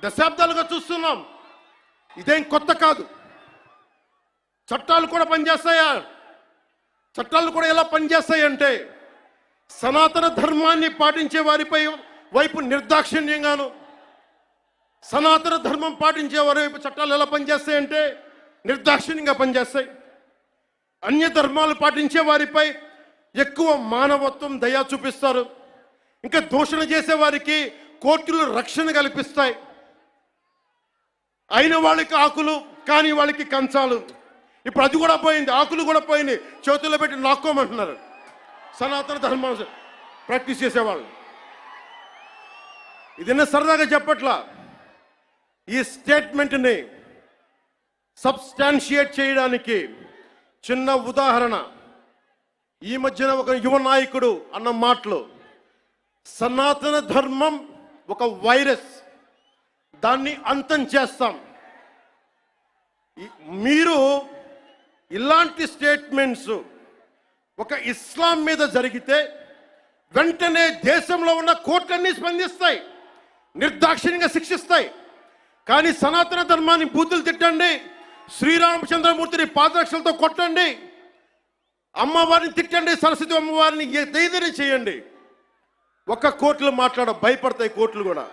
దశాబ్దాలుగా చూస్తున్నాం. ఇదేం కొత్త కాదు. చట్టాలు కూడా పనిచేస్తాయా? చట్టాలు కూడా ఎలా పనిచేస్తాయంటే సనాతన ధర్మాన్ని పాటించే వారిపై వైపు నిర్దాక్షిణ్యంగాను, సనాతన ధర్మం పాటించే వారి వైపు చట్టాలు ఎలా పనిచేస్తాయంటే నిర్దాక్షిణ్యంగా పనిచేస్తాయి. అన్య ధర్మాలు పాటించే వారిపై ఎక్కువ మానవత్వం, దయ చూపిస్తారు. ఇంకా దూషణ చేసే వారికి కోర్టులు రక్షణ కల్పిస్తాయి. అయిన వాళ్ళకి ఆకులు, కాని వాళ్ళకి కంచాలు. ఇప్పుడు అది కూడా పోయింది, ఆకులు కూడా పోయింది. చేతుల్లో పెట్టి నాక్కోమంటున్నారు సనాతన ధర్మం ప్రాక్టీస్ చేసేవాళ్ళు. ఇదన్నా సరదాగా చెప్పట్లా. ఈ స్టేట్మెంట్ని సబ్స్టాన్షియేట్ చేయడానికి చిన్న ఉదాహరణ. ఈ మధ్యన ఒక యువ నాయకుడు అన్న మాటలు, సనాతన ధర్మం ఒక వైరస్, దాన్ని అంతం చేస్తాం. మీరు ఇలాంటి స్టేట్మెంట్స్ ఒక ఇస్లాం మీద జరిగితే వెంటనే దేశంలో ఉన్న కోర్టులన్నీ స్పందిస్తాయి, నిర్దాక్షిణ్యంగా శిక్షిస్తాయి. కానీ సనాతన ధర్మాన్ని బూతులు తిట్టండి, శ్రీరామచంద్రమూర్తిని పాదరక్షలతో కొట్టండి, అమ్మవారిని తిట్టండి, సరస్వతి అమ్మవారిని ఏదైనా చేయండి, ఒక్క కోర్టులు భయపడతాయి కోర్టులు కూడా.